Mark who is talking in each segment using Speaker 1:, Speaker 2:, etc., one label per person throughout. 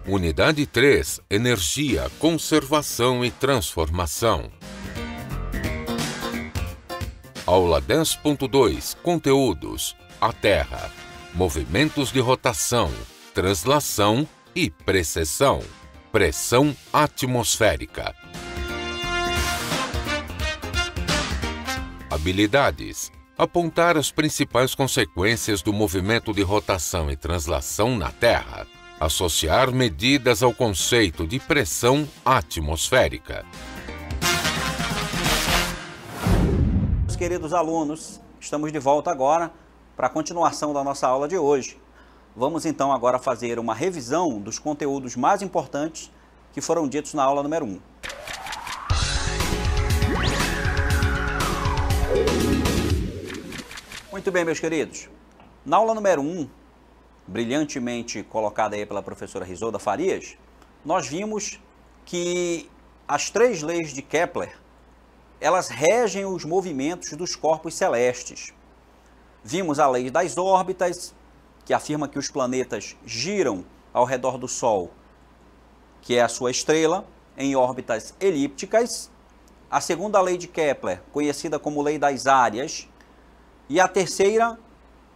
Speaker 1: Unidade 3. Energia, conservação e transformação. Aula 10.2. Conteúdos: a Terra, movimentos de rotação, translação e precessão, pressão atmosférica. Habilidades: apontar as principais consequências do movimento de rotação e translação na Terra. Associar medidas ao conceito de pressão atmosférica.
Speaker 2: Meus queridos alunos, estamos de volta agora para a continuação da nossa aula de hoje. Vamos então agora fazer uma revisão dos conteúdos mais importantes que foram ditos na aula número 1. Muito bem, meus queridos. Na aula número 1, brilhantemente colocada aí pela professora Risolda Farias, nós vimos que as 3 leis de Kepler, elas regem os movimentos dos corpos celestes. Vimos a lei das órbitas, que afirma que os planetas giram ao redor do Sol, que é a sua estrela, em órbitas elípticas. A segunda lei de Kepler, conhecida como lei das áreas. E a terceira,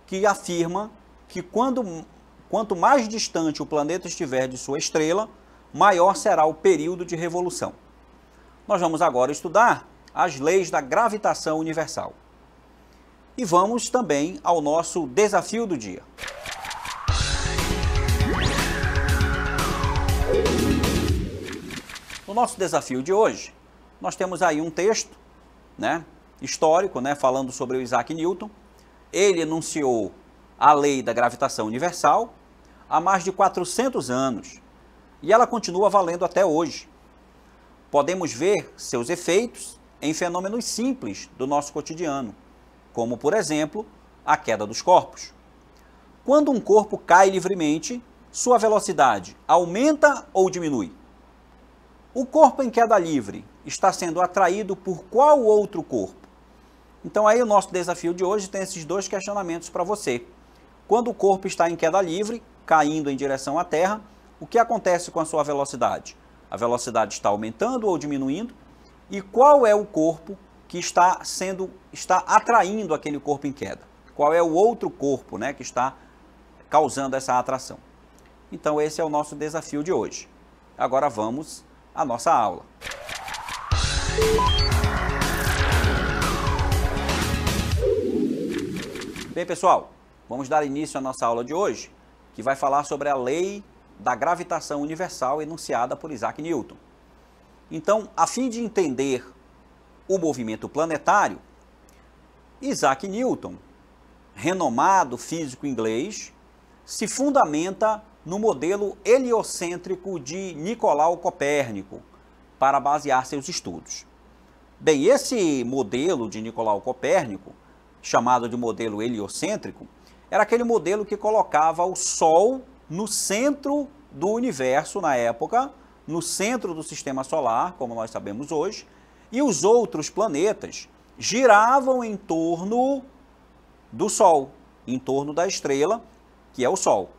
Speaker 2: que afirma que quanto mais distante o planeta estiver de sua estrela, maior será o período de revolução. Nós vamos agora estudar as leis da gravitação universal. E vamos também ao nosso desafio do dia. No nosso desafio de hoje, nós temos aí um texto, histórico, falando sobre o Isaac Newton. Ele enunciou a lei da gravitação universal há mais de 400 anos e ela continua valendo até hoje. Podemos ver seus efeitos em fenômenos simples do nosso cotidiano, como, por exemplo, a queda dos corpos. Quando um corpo cai livremente, sua velocidade aumenta ou diminui? O corpo em queda livre está sendo atraído por qual outro corpo? Então aí o nosso desafio de hoje tem esses 2 questionamentos para você. Quando o corpo está em queda livre, caindo em direção à Terra, o que acontece com a sua velocidade? A velocidade está aumentando ou diminuindo? E qual é o corpo que está atraindo aquele corpo em queda? Qual é o outro corpo, que está causando essa atração? Então esse é o nosso desafio de hoje. Agora vamos à nossa aula. Bem, pessoal, vamos dar início à nossa aula de hoje, que vai falar sobre a lei da gravitação universal enunciada por Isaac Newton. Então, a fim de entender o movimento planetário, Isaac Newton, renomado físico inglês, se fundamenta no modelo heliocêntrico de Nicolau Copérnico para basear seus estudos. Bem, esse modelo de Nicolau Copérnico, chamado de modelo heliocêntrico, era aquele modelo que colocava o Sol no centro do universo na época, no centro do sistema solar, como nós sabemos hoje, e os outros planetas giravam em torno do Sol, em torno da estrela, que é o Sol.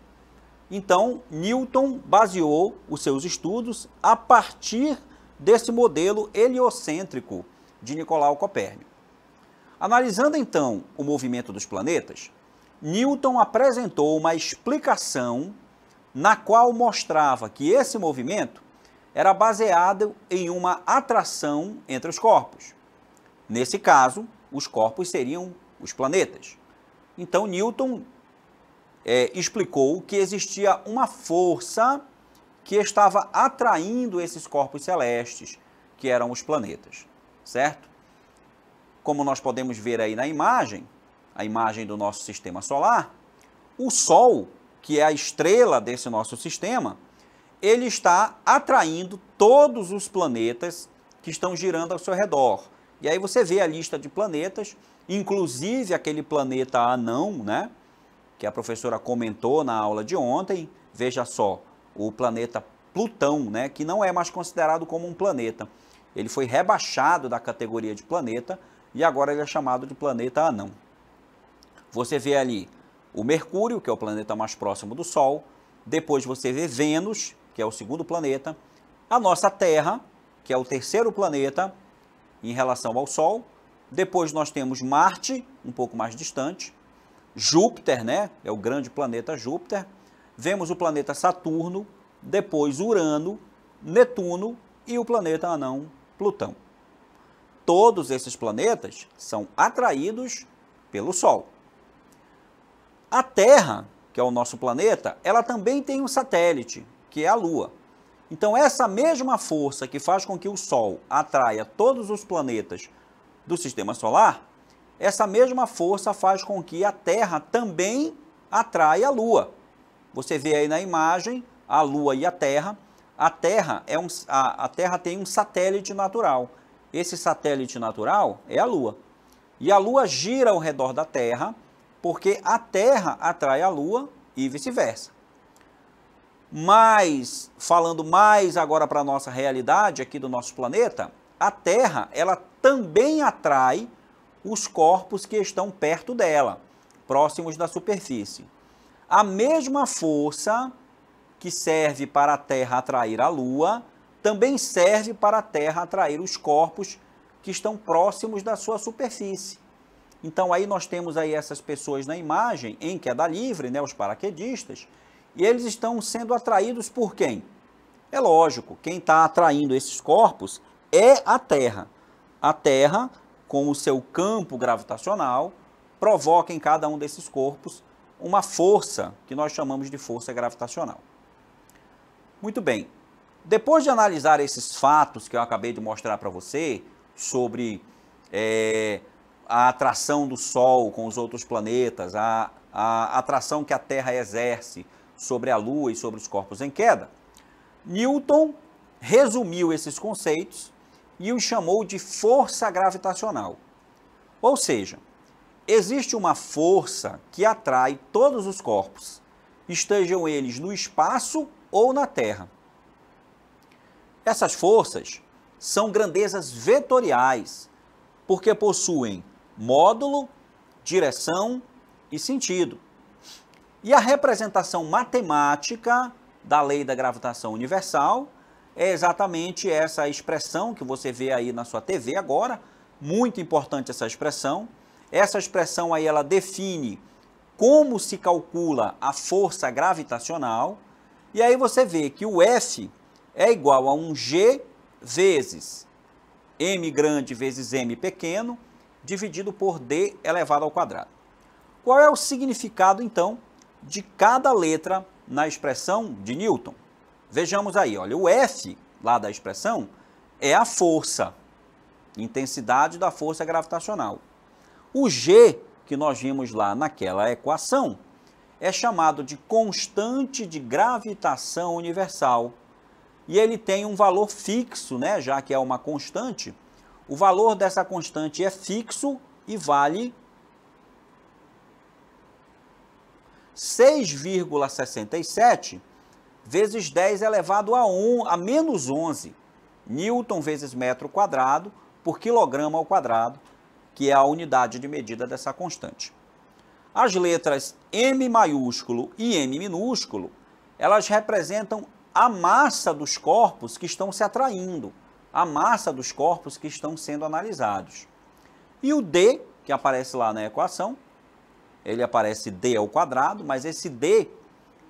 Speaker 2: Então, Newton baseou os seus estudos a partir desse modelo heliocêntrico de Nicolau Copérnico. Analisando então o movimento dos planetas, Newton apresentou uma explicação na qual mostrava que esse movimento era baseado em uma atração entre os corpos. Nesse caso, os corpos seriam os planetas. Então, Newton explicou que existia uma força que estava atraindo esses corpos celestes, que eram os planetas, certo? Como nós podemos ver aí na imagem, a imagem do nosso sistema solar, o Sol, que é a estrela desse nosso sistema, ele está atraindo todos os planetas que estão girando ao seu redor. E aí você vê a lista de planetas, inclusive aquele planeta anão, que a professora comentou na aula de ontem. Veja só, o planeta Plutão, que não é mais considerado como um planeta. Ele foi rebaixado da categoria de planeta e agora ele é chamado de planeta anão. Você vê ali o Mercúrio, que é o planeta mais próximo do Sol. Depois você vê Vênus que é o segundo planeta, a nossa Terra, que é o terceiro planeta em relação ao Sol. Depois nós temos Marte, um pouco mais distante, Júpiter, né? É o grande planeta Júpiter. Vemos o planeta Saturno, depois Urano, Netuno e o planeta anão Plutão. Todos esses planetas são atraídos pelo Sol. A Terra, que é o nosso planeta, ela também tem um satélite, que é a Lua. Então, essa mesma força que faz com que o Sol atraia todos os planetas do Sistema Solar, essa mesma força faz com que a Terra também atraia a Lua. Você vê aí na imagem a Lua e a Terra. A Terra tem um satélite natural. Esse satélite natural é a Lua. E a Lua gira ao redor da Terra, porque a Terra atrai a Lua e vice-versa. Mas, falando mais agora para a nossa realidade aqui do nosso planeta, a Terra, ela também atrai os corpos que estão perto dela, próximos da superfície. A mesma força que serve para a Terra atrair a Lua, também serve para a Terra atrair os corpos que estão próximos da sua superfície. Então aí nós temos aí essas pessoas na imagem, em queda livre, né, os paraquedistas, e eles estão sendo atraídos por quem? É lógico, quem está atraindo esses corpos é a Terra. A Terra, com o seu campo gravitacional, provoca em cada um desses corpos uma força que nós chamamos de força gravitacional. Muito bem, depois de analisar esses fatos que eu acabei de mostrar para você, sobre a atração do Sol com os outros planetas, a atração que a Terra exerce sobre a Lua e sobre os corpos em queda, Newton resumiu esses conceitos e os chamou de força gravitacional. Ou seja, existe uma força que atrai todos os corpos, estejam eles no espaço ou na Terra. Essas forças são grandezas vetoriais, porque possuem módulo, direção e sentido. E a representação matemática da lei da gravitação universal é exatamente essa expressão que você vê aí na sua TV agora. Muito importante essa expressão. Essa expressão aí ela define como se calcula a força gravitacional. E aí você vê que o F é igual a um G vezes M grande vezes M pequeno, dividido por D elevado ao quadrado. Qual é o significado, então, de cada letra na expressão de Newton? Vejamos aí, olha, o F lá da expressão é a força, intensidade da força gravitacional. O G, que nós vimos lá naquela equação, é chamado de constante de gravitação universal. E ele tem um valor fixo, né? Já que é uma constante, o valor dessa constante é fixo e vale 6,67 vezes 10 elevado a menos 11 Newton vezes metro quadrado por quilograma ao quadrado, que é a unidade de medida dessa constante. As letras M maiúsculo e M minúsculo, elas representam a massa dos corpos que estão se atraindo, a massa dos corpos que estão sendo analisados. E o D, que aparece lá na equação, ele aparece D ao quadrado, mas esse D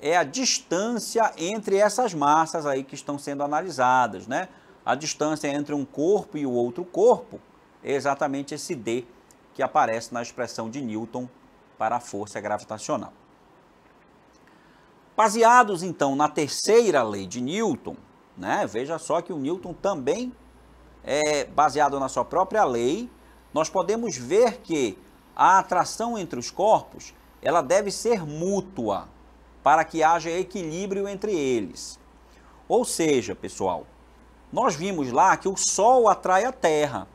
Speaker 2: é a distância entre essas massas aí que estão sendo analisadas, né? A distância entre um corpo e o outro corpo é exatamente esse D que aparece na expressão de Newton para a força gravitacional. Baseados, então, na terceira lei de Newton, né? Veja só que o Newton também é baseado na sua própria lei. Nós podemos ver que a atração entre os corpos, ela deve ser mútua, para que haja equilíbrio entre eles. Ou seja, pessoal, nós vimos lá que o Sol atrai a Terra,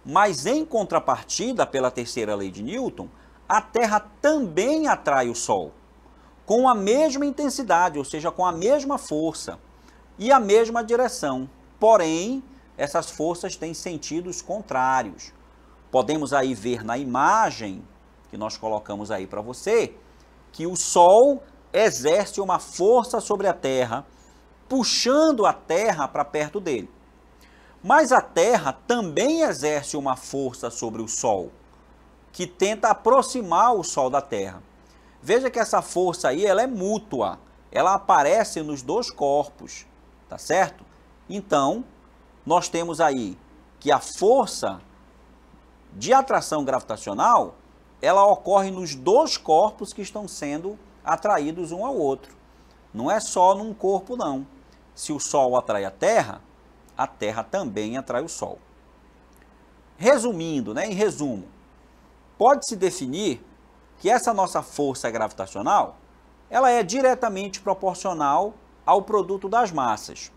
Speaker 2: mas em contrapartida, pela terceira lei de Newton, a Terra também atrai o Sol, com a mesma intensidade, ou seja, com a mesma força e a mesma direção. Porém, essas forças têm sentidos contrários. Podemos aí ver na imagem que nós colocamos aí para você, que o Sol exerce uma força sobre a Terra puxando a Terra para perto dele. Mas a Terra também exerce uma força sobre o Sol, que tenta aproximar o Sol da Terra. Veja que essa força aí, ela é mútua, ela aparece nos dois corpos, tá certo? Então, nós temos aí que a força de atração gravitacional, ela ocorre nos dois corpos que estão sendo atraídos um ao outro. Não é só num corpo, não. Se o Sol atrai a Terra também atrai o Sol. Resumindo, em resumo, pode-se definir que essa nossa força gravitacional, ela é diretamente proporcional ao produto das massas.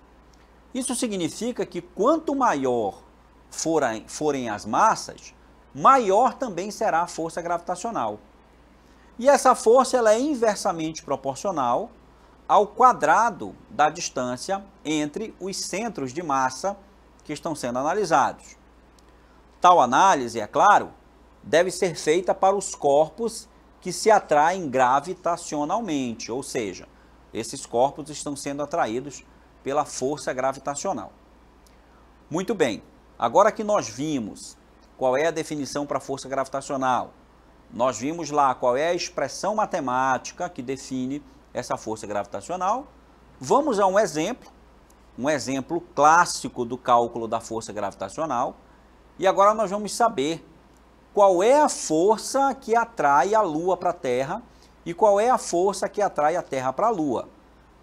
Speaker 2: Isso significa que quanto maior forem as massas, maior também será a força gravitacional. E essa força ela é inversamente proporcional ao quadrado da distância entre os centros de massa que estão sendo analisados. Tal análise, é claro, deve ser feita para os corpos que se atraem gravitacionalmente, ou seja, esses corpos estão sendo atraídos pela força gravitacional. Muito bem, agora que nós vimos qual é a definição para a força gravitacional, nós vimos lá qual é a expressão matemática que define essa força gravitacional, vamos a um exemplo clássico do cálculo da força gravitacional, e agora nós vamos saber qual é a força que atrai a Lua para a Terra e qual é a força que atrai a Terra para a Lua.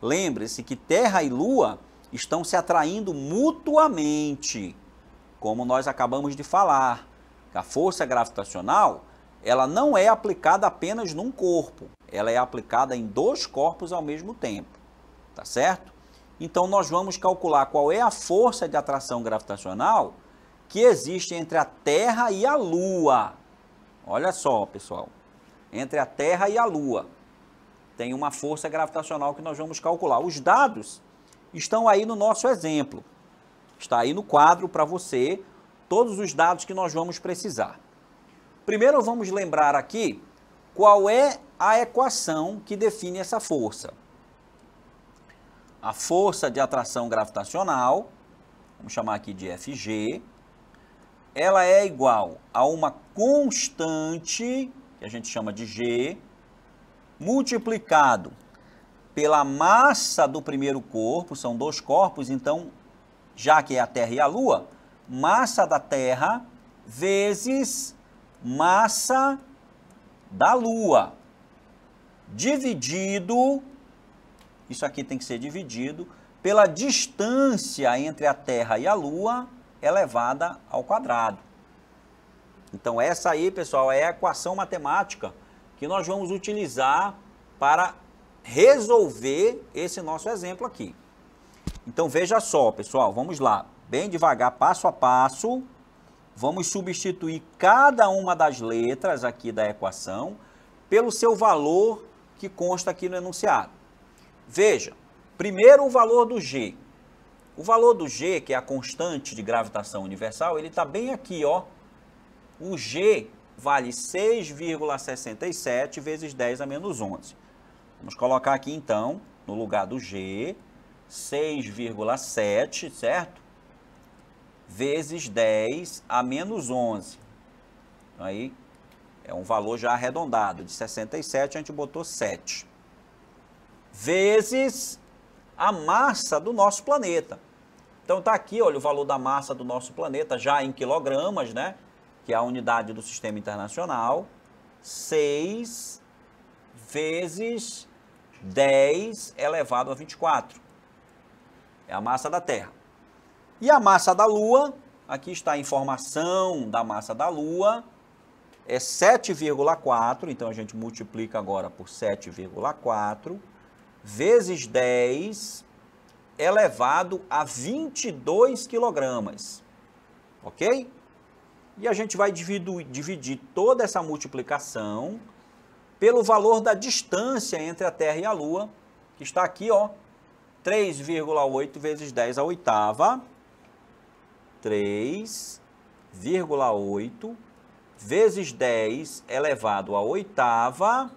Speaker 2: Lembre-se que Terra e Lua estão se atraindo mutuamente, como nós acabamos de falar. A força gravitacional, ela não é aplicada apenas num corpo, ela é aplicada em dois corpos ao mesmo tempo, tá certo? Então nós vamos calcular qual é a força de atração gravitacional que existe entre a Terra e a Lua. Olha só, pessoal, entre a Terra e a Lua tem uma força gravitacional que nós vamos calcular. Os dados estão aí no nosso exemplo, está aí no quadro para você, todos os dados que nós vamos precisar. Primeiro vamos lembrar aqui qual é a equação que define essa força. A força de atração gravitacional, vamos chamar aqui de Fg, ela é igual a uma constante, que a gente chama de G, multiplicado pela massa do primeiro corpo, são dois corpos, então, já que é a Terra e a Lua, massa da Terra vezes massa da Lua, dividido, isso aqui tem que ser dividido, pela distância entre a Terra e a Lua elevada ao quadrado. Então essa aí, pessoal, é a equação matemática que nós vamos utilizar para resolver esse nosso exemplo aqui. Então veja só, pessoal, vamos lá, bem devagar, passo a passo. Vamos substituir cada uma das letras aqui da equação pelo seu valor que consta aqui no enunciado. Veja, primeiro o valor do G. O valor do G, que é a constante de gravitação universal, ele está bem aqui, ó. O G vale 6,67 vezes 10 a menos 11. Vamos colocar aqui, então, no lugar do G, 6,7, certo? Vezes 10 a menos 11. Então, aí é um valor já arredondado. De 67 a gente botou 7. Vezes a massa do nosso planeta. Então está aqui, olha, o valor da massa do nosso planeta já em quilogramas, né? Que é a unidade do Sistema Internacional. 6 vezes 10 elevado a 24. É a massa da Terra. E a massa da Lua, aqui está a informação da massa da Lua, é 7,4, então a gente multiplica agora por 7,4, vezes 10 elevado a 22 quilogramas, ok? E a gente vai dividir toda essa multiplicação pelo valor da distância entre a Terra e a Lua, que está aqui, ó, 3,8 vezes 10 à oitava, 3,8 vezes 10 elevado à oitava,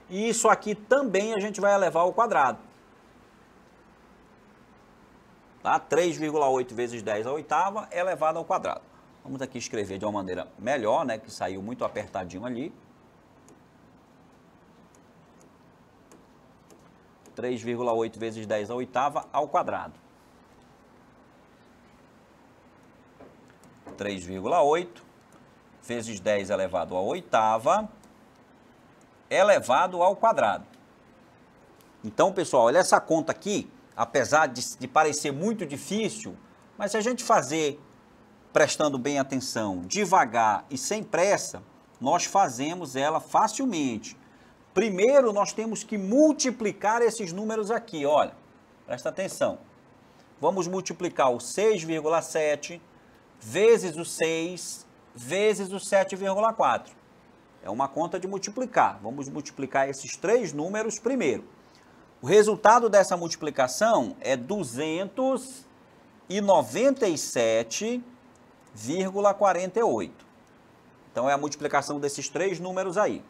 Speaker 2: e isso aqui também a gente vai elevar ao quadrado. Tá? 3,8 vezes 10 à oitava elevado ao quadrado. Vamos aqui escrever de uma maneira melhor, né, que saiu muito apertadinho ali. 3,8 vezes 10 à oitava ao quadrado. 3,8 vezes 10 elevado à oitava elevado ao quadrado. Então, pessoal, olha essa conta aqui, apesar de parecer muito difícil, mas se a gente fazer prestando bem atenção, devagar e sem pressa, nós fazemos ela facilmente. Primeiro, nós temos que multiplicar esses números aqui, olha, presta atenção. Vamos multiplicar o 6,7 vezes o 6 vezes o 7,4. É uma conta de multiplicar. Vamos multiplicar esses três números primeiro. O resultado dessa multiplicação é 297,48. Então, é a multiplicação desses três números aí.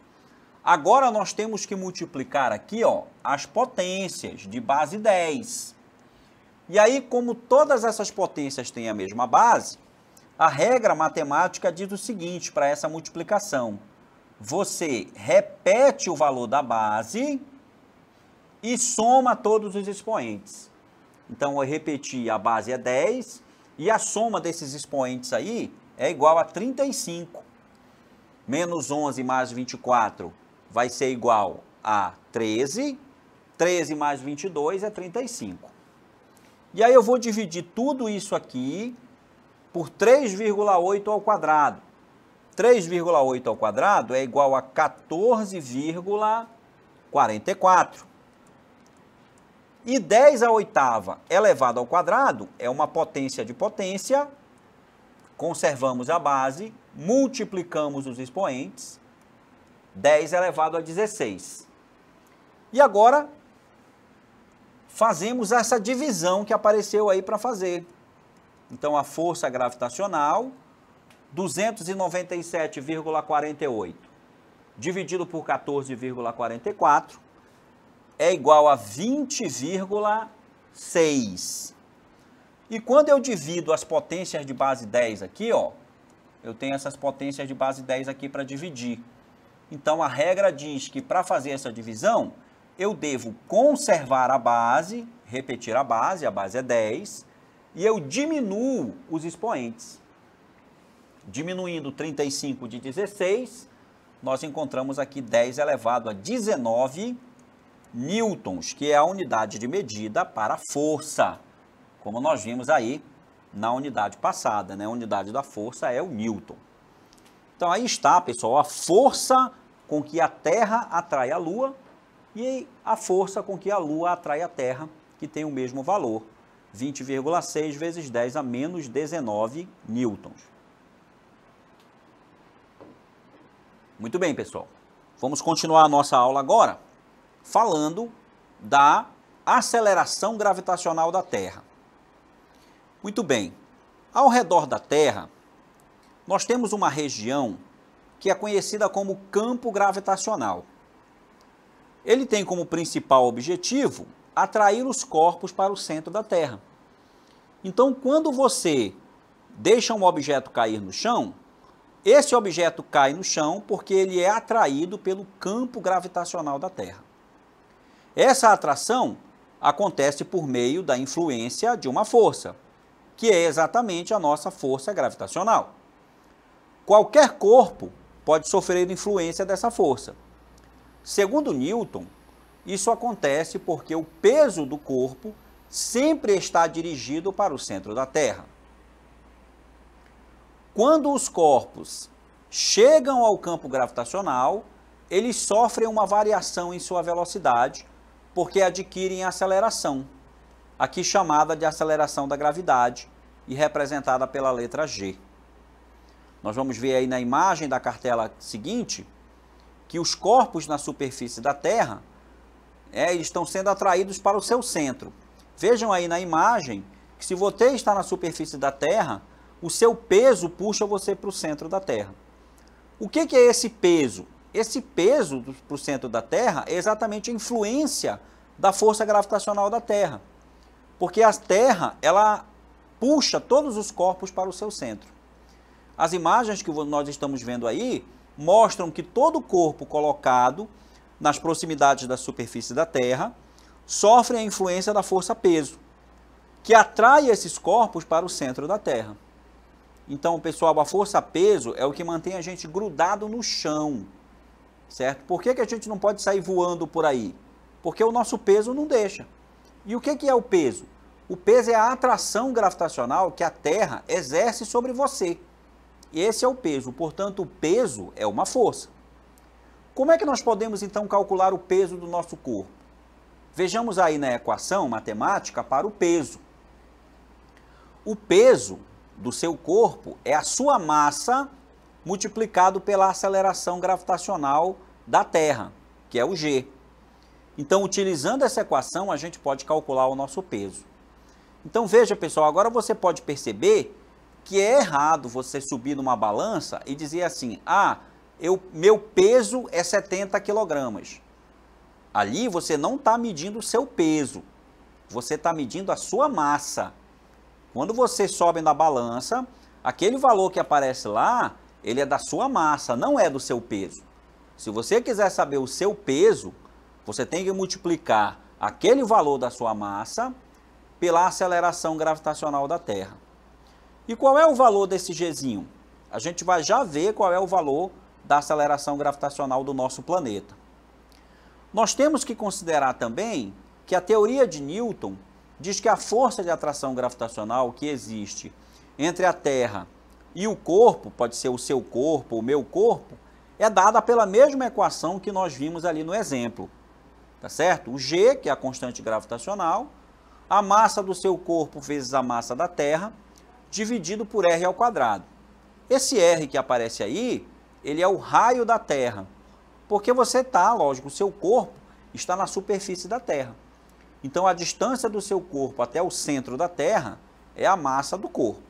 Speaker 2: Agora, nós temos que multiplicar aqui, ó, as potências de base 10. E aí, como todas essas potências têm a mesma base, a regra matemática diz o seguinte para essa multiplicação. Você repete o valor da base e soma todos os expoentes. Então, eu repeti, a base é 10 e a soma desses expoentes aí é igual a 35. Menos 11 mais 24 vai ser igual a 13. 13 mais 22 é 35. E aí eu vou dividir tudo isso aqui por 3,8 ao quadrado. 3,8 ao quadrado é igual a 14,44. E 10 à oitava elevado ao quadrado é uma potência de potência. Conservamos a base, multiplicamos os expoentes. 10 elevado a 16. E agora, fazemos essa divisão que apareceu aí para fazer. Então, a força gravitacional, 297,48, dividido por 14,44, é igual a 20,6. E quando eu divido as potências de base 10 aqui, ó, eu tenho essas potências de base 10 aqui para dividir. Então, a regra diz que para fazer essa divisão, eu devo conservar a base, repetir a base é 10, e eu diminuo os expoentes. Diminuindo 35 de 16, nós encontramos aqui 10 elevado a 19 newtons, que é a unidade de medida para força, como nós vimos aí na unidade passada, né? A unidade da força é o newton. Então, aí está, pessoal, a força com que a Terra atrai a Lua e a força com que a Lua atrai a Terra, que tem o mesmo valor, 20,6 vezes 10 a menos 19 newtons. Muito bem, pessoal. Vamos continuar a nossa aula agora falando da aceleração gravitacional da Terra. Muito bem. Ao redor da Terra, nós temos uma região que é conhecida como campo gravitacional. Ele tem como principal objetivo atrair os corpos para o centro da Terra. Então, quando você deixa um objeto cair no chão, esse objeto cai no chão porque ele é atraído pelo campo gravitacional da Terra. Essa atração acontece por meio da influência de uma força, que é exatamente a nossa força gravitacional. Qualquer corpo pode sofrer influência dessa força. Segundo Newton, isso acontece porque o peso do corpo sempre está dirigido para o centro da Terra. Quando os corpos chegam ao campo gravitacional, eles sofrem uma variação em sua velocidade, porque adquirem aceleração, aqui chamada de aceleração da gravidade e representada pela letra G. Nós vamos ver aí na imagem da cartela seguinte que os corpos na superfície da Terra eles estão sendo atraídos para o seu centro. Vejam aí na imagem que se você está na superfície da Terra, o seu peso puxa você para o centro da Terra. O que é esse peso? Esse peso para o centro da Terra é exatamente a influência da força gravitacional da Terra. Porque a Terra, ela puxa todos os corpos para o seu centro. As imagens que nós estamos vendo aí mostram que todo corpo colocado nas proximidades da superfície da Terra sofre a influência da força-peso, que atrai esses corpos para o centro da Terra. Então, pessoal, a força-peso é o que mantém a gente grudado no chão, certo? Por que a gente não pode sair voando por aí? Porque o nosso peso não deixa. E o que é o peso? O peso é a atração gravitacional que a Terra exerce sobre você. Esse é o peso, portanto, o peso é uma força. Como é que nós podemos, então, calcular o peso do nosso corpo? Vejamos aí na equação matemática para o peso. O peso do seu corpo é a sua massa multiplicado pela aceleração gravitacional da Terra, que é o G. Então, utilizando essa equação, a gente pode calcular o nosso peso. Então, veja, pessoal, agora você pode perceber que é errado você subir numa balança e dizer assim, meu peso é 70 quilogramas. Ali você não está medindo o seu peso, você está medindo a sua massa. Quando você sobe na balança, aquele valor que aparece lá, ele é da sua massa, não é do seu peso. Se você quiser saber o seu peso, você tem que multiplicar aquele valor da sua massa pela aceleração gravitacional da Terra. E qual é o valor desse Gzinho? A gente vai já ver qual é o valor da aceleração gravitacional do nosso planeta. Nós temos que considerar também que a teoria de Newton diz que a força de atração gravitacional que existe entre a Terra e o corpo, pode ser o seu corpo, o meu corpo, é dada pela mesma equação que nós vimos ali no exemplo. Tá certo? O G, que é a constante gravitacional, a massa do seu corpo vezes a massa da Terra, dividido por R ao quadrado. Esse R que aparece aí, ele é o raio da Terra, porque você está, lógico, o seu corpo está na superfície da Terra. Então, a distância do seu corpo até o centro da Terra é a massa do corpo.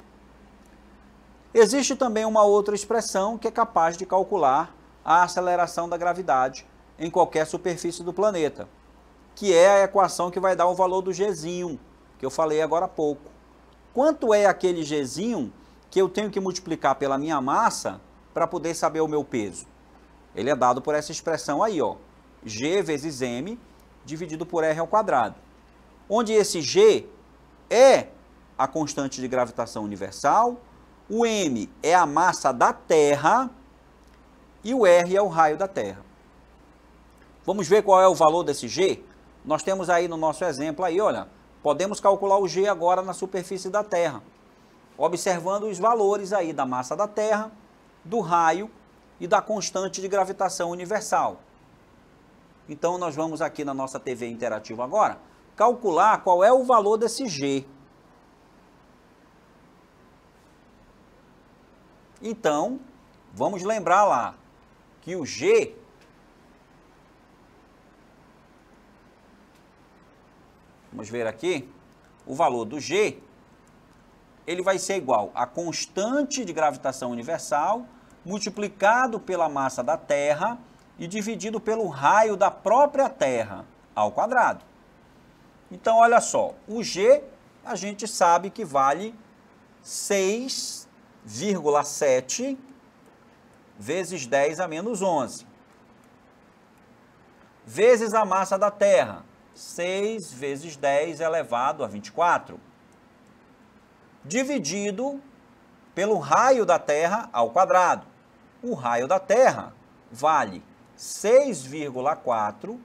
Speaker 2: Existe também uma outra expressão que é capaz de calcular a aceleração da gravidade em qualquer superfície do planeta, que é a equação que vai dar o valor do Gzinho, que eu falei agora há pouco. Quanto é aquele Gzinho que eu tenho que multiplicar pela minha massa para poder saber o meu peso? Ele é dado por essa expressão aí, ó, G vezes M dividido por R ao quadrado, onde esse G é a constante de gravitação universal, o M é a massa da Terra e o R é o raio da Terra. Vamos ver qual é o valor desse G? Nós temos aí no nosso exemplo aí, olha, podemos calcular o G agora na superfície da Terra, observando os valores aí da massa da Terra, do raio e da constante de gravitação universal. Então, nós vamos aqui na nossa TV interativa agora, calcular qual é o valor desse G. Então, vamos lembrar lá que o G vamos ver aqui, o valor do G, ele vai ser igual a constante de gravitação universal multiplicado pela massa da Terra e dividido pelo raio da própria Terra ao quadrado. Então, olha só, o G a gente sabe que vale 6,7 vezes 10 a menos 11, vezes a massa da Terra, 6 vezes 10 elevado a 24, dividido pelo raio da Terra ao quadrado. O raio da Terra vale 6,4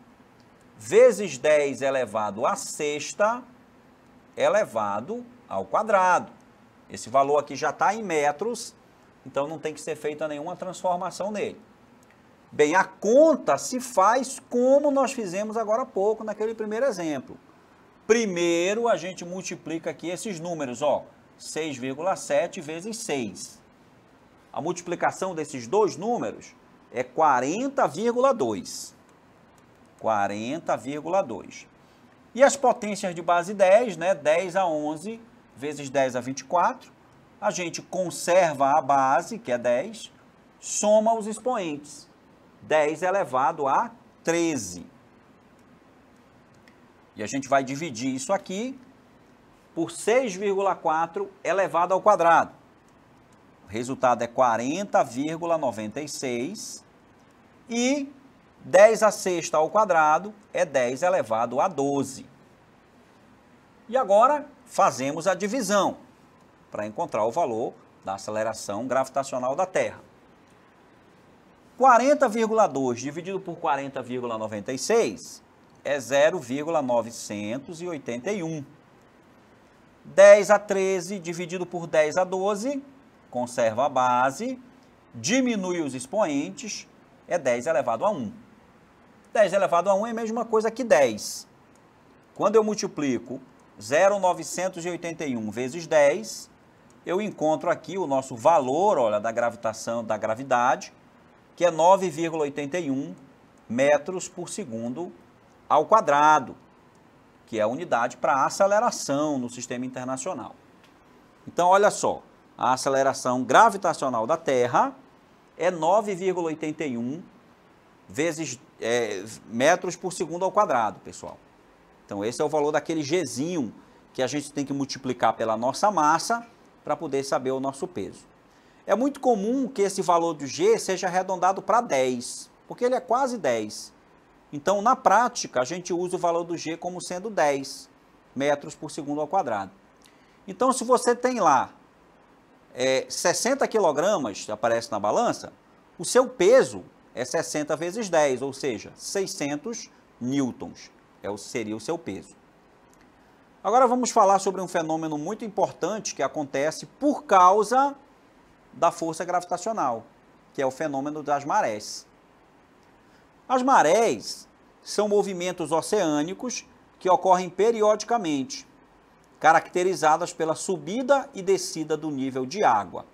Speaker 2: vezes 10 elevado a sexta elevado ao quadrado. Esse valor aqui já está em metros, então não tem que ser feita nenhuma transformação nele. Bem, a conta se faz como nós fizemos agora há pouco naquele primeiro exemplo. Primeiro, a gente multiplica aqui esses números, ó, 6,7 vezes 6. A multiplicação desses dois números é 40,2. 40,2. E as potências de base 10, né? 10 a 11 vezes 10 a 24. A gente conserva a base, que é 10, soma os expoentes. 10 elevado a 13. E a gente vai dividir isso aqui por 6,4 elevado ao quadrado. O resultado é 40,96 e 10 a sexta ao quadrado é 10 elevado a 12. E agora fazemos a divisão para encontrar o valor da aceleração gravitacional da Terra. 40,2 dividido por 40,96 é 0,981. 10 a 13 dividido por 10 a 12, conserva a base, diminui os expoentes, é 10 elevado a 1. 10 elevado a 1 é a mesma coisa que 10. Quando eu multiplico 0,981 vezes 10, eu encontro aqui o nosso valor, olha, da gravitação, da gravidade, que é 9,81 metros por segundo ao quadrado, que é a unidade para aceleração no sistema internacional. Então, olha só, a aceleração gravitacional da Terra é 9,81 vezes metros por segundo ao quadrado, pessoal. Então, esse é o valor daquele Gzinho que a gente tem que multiplicar pela nossa massa para poder saber o nosso peso. É muito comum que esse valor do G seja arredondado para 10, porque ele é quase 10. Então, na prática, a gente usa o valor do G como sendo 10 metros por segundo ao quadrado. Então, se você tem lá 60 quilogramas, aparece na balança, o seu peso é 60 vezes 10, ou seja, 600 newtons seria o seu peso. Agora vamos falar sobre um fenômeno muito importante que acontece por causa da força gravitacional, que é o fenômeno das marés. As marés são movimentos oceânicos que ocorrem periodicamente, caracterizadas pela subida e descida do nível de água.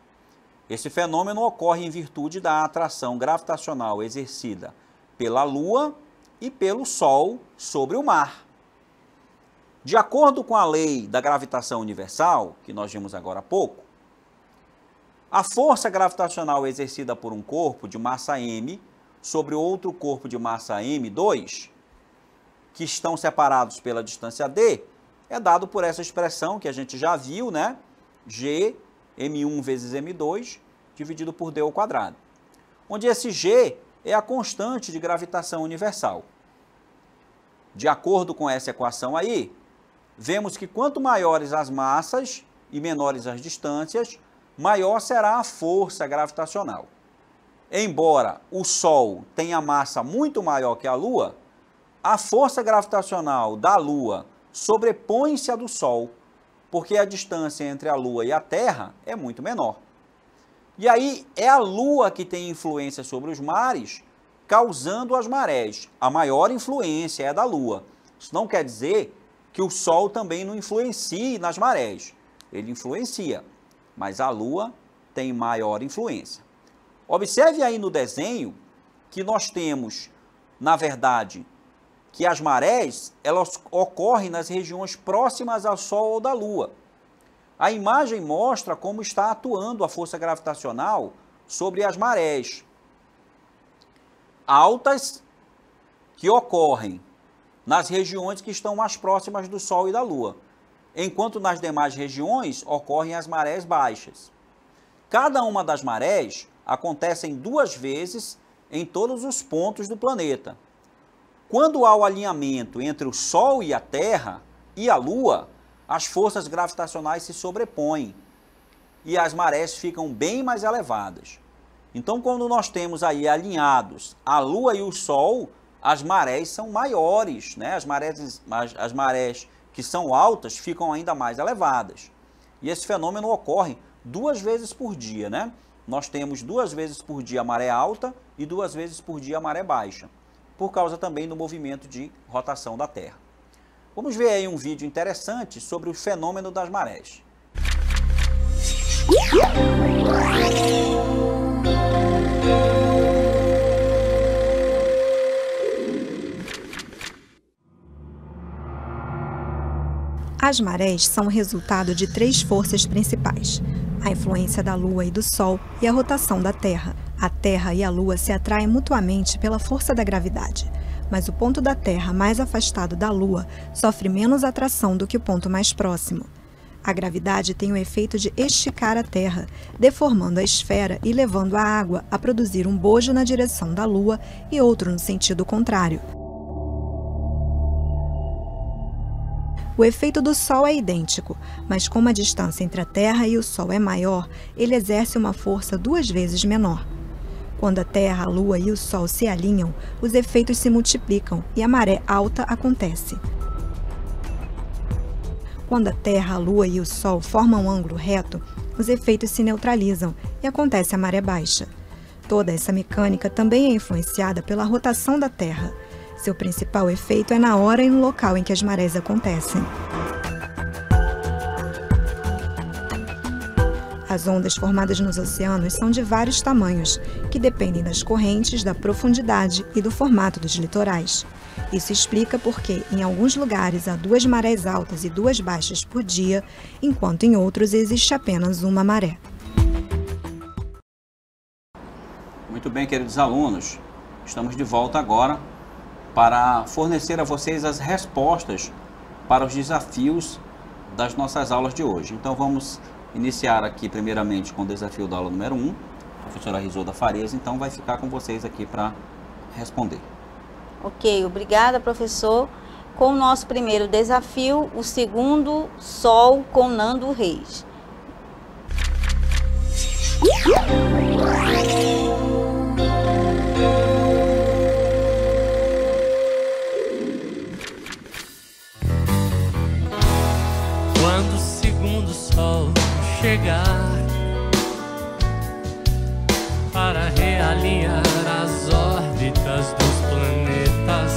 Speaker 2: Esse fenômeno ocorre em virtude da atração gravitacional exercida pela Lua e pelo Sol sobre o mar. De acordo com a lei da gravitação universal, que nós vimos agora há pouco, a força gravitacional exercida por um corpo de massa m sobre outro corpo de massa m2, que estão separados pela distância d, é dado por essa expressão que a gente já viu, né? G, m1 vezes m2, dividido por d ao quadrado. Onde esse G é a constante de gravitação universal. De acordo com essa equação aí, vemos que quanto maiores as massas e menores as distâncias, maior será a força gravitacional. Embora o Sol tenha massa muito maior que a Lua, a força gravitacional da Lua sobrepõe-se à do Sol, porque a distância entre a Lua e a Terra é muito menor. E aí é a Lua que tem influência sobre os mares, causando as marés. A maior influência é da Lua. Isso não quer dizer que o Sol também não influencie nas marés. Ele influencia, mas a Lua tem maior influência. Observe aí no desenho que nós temos, na verdade, que as marés, elas ocorrem nas regiões próximas ao Sol ou da Lua. A imagem mostra como está atuando a força gravitacional sobre as marés altas que ocorrem nas regiões que estão mais próximas do Sol e da Lua, enquanto nas demais regiões ocorrem as marés baixas. Cada uma das marés acontecem 2 vezes em todos os pontos do planeta. Quando há o alinhamento entre o Sol e a Terra e a Lua, as forças gravitacionais se sobrepõem e as marés ficam bem mais elevadas. Então, quando nós temos aí alinhados a Lua e o Sol, as marés são maiores, né? As marés que são altas ficam ainda mais elevadas. E esse fenômeno ocorre 2 vezes por dia, né? Nós temos 2 vezes por dia a maré alta e 2 vezes por dia a maré baixa, por causa também do movimento de rotação da Terra. Vamos ver aí um vídeo interessante sobre o fenômeno das marés.
Speaker 3: As marés são o resultado de 3 forças principais: a influência da Lua e do Sol e a rotação da Terra. A Terra e a Lua se atraem mutuamente pela força da gravidade, mas o ponto da Terra mais afastado da Lua sofre menos atração do que o ponto mais próximo. A gravidade tem o efeito de esticar a Terra, deformando a esfera e levando a água a produzir um bojo na direção da Lua e outro no sentido contrário. O efeito do Sol é idêntico, mas como a distância entre a Terra e o Sol é maior, ele exerce uma força 2 vezes menor. Quando a Terra, a Lua e o Sol se alinham, os efeitos se multiplicam e a maré alta acontece. Quando a Terra, a Lua e o Sol formam um ângulo reto, os efeitos se neutralizam e acontece a maré baixa. Toda essa mecânica também é influenciada pela rotação da Terra. Seu principal efeito é na hora e no local em que as marés acontecem. As ondas formadas nos oceanos são de vários tamanhos, que dependem das correntes, da profundidade e do formato dos litorais. Isso explica por que, em alguns lugares, há 2 marés altas e 2 baixas por dia, enquanto em outros existe apenas uma maré.
Speaker 2: Muito bem, queridos alunos, estamos de volta agora para fornecer a vocês as respostas para os desafios das nossas aulas de hoje. Então vamos iniciar aqui primeiramente com o desafio da aula número 1, a professora Risolda Farias, então vai ficar com vocês aqui para responder.
Speaker 4: Ok, obrigada, professor. Com o nosso primeiro desafio, o segundo Sol com Nando Reis.
Speaker 5: Quando o segundo Sol chegar para realinhar as órbitas dos planetas,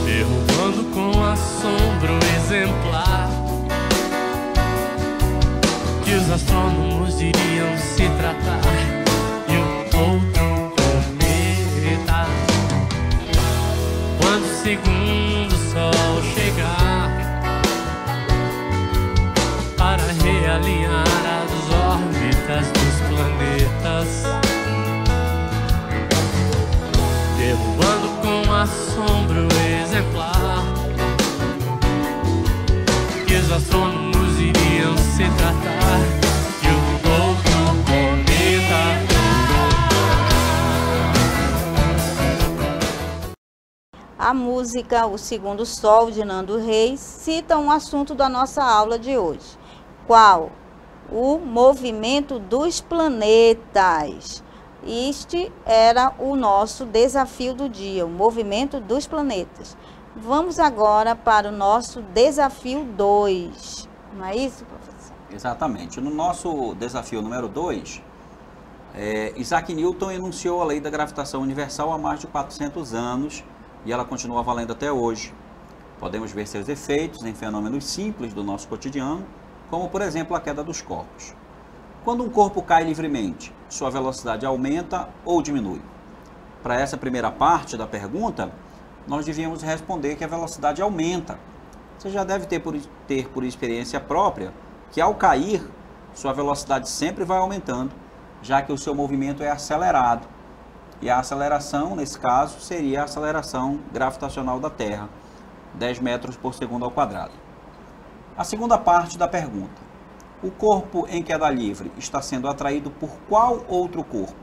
Speaker 5: derrubando com assombro exemplar que os astrônomos iriam se tratar de um outro cometa. Quando o segundo Sol chegar para realinhar as órbitas dos planetas, derrubando com assombro exemplar que os astrônomos iriam se tratar de um outro cometa.
Speaker 4: A música O Segundo Sol, de Nando Reis, cita um assunto da nossa aula de hoje. Qual? O movimento dos planetas. Este era o nosso desafio do dia, o movimento dos planetas. Vamos agora para o nosso desafio 2. Não é isso, professor?
Speaker 2: Exatamente. No nosso desafio número 2, Isaac Newton enunciou a lei da gravitação universal há mais de 400 anos e ela continua valendo até hoje. Podemos ver seus efeitos em fenômenos simples do nosso cotidiano, como, por exemplo, a queda dos corpos. Quando um corpo cai livremente, sua velocidade aumenta ou diminui? Para essa primeira parte da pergunta, nós devíamos responder que a velocidade aumenta. Você já deve ter por experiência própria que ao cair, sua velocidade sempre vai aumentando, já que o seu movimento é acelerado. E a aceleração, nesse caso, seria a aceleração gravitacional da Terra, 10 metros por segundo ao quadrado. A segunda parte da pergunta. O corpo em queda livre está sendo atraído por qual outro corpo?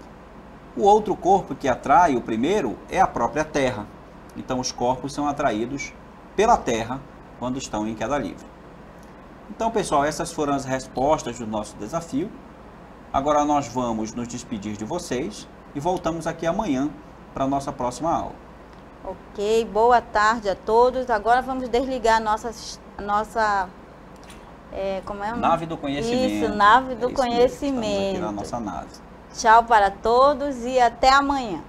Speaker 2: O outro corpo que atrai o primeiro é a própria Terra. Então, os corpos são atraídos pela Terra quando estão em queda livre. Então, pessoal, essas foram as respostas do nosso desafio. Agora nós vamos nos despedir de vocês e voltamos aqui amanhã para a nossa próxima aula.
Speaker 4: Ok, boa tarde a todos. Agora vamos desligar a nossa como é o nome?
Speaker 2: Nave do conhecimento.
Speaker 4: Isso, nave do
Speaker 2: Estamos
Speaker 4: conhecimento.
Speaker 2: aqui na nossa nave.
Speaker 4: Tchau para todos e até amanhã.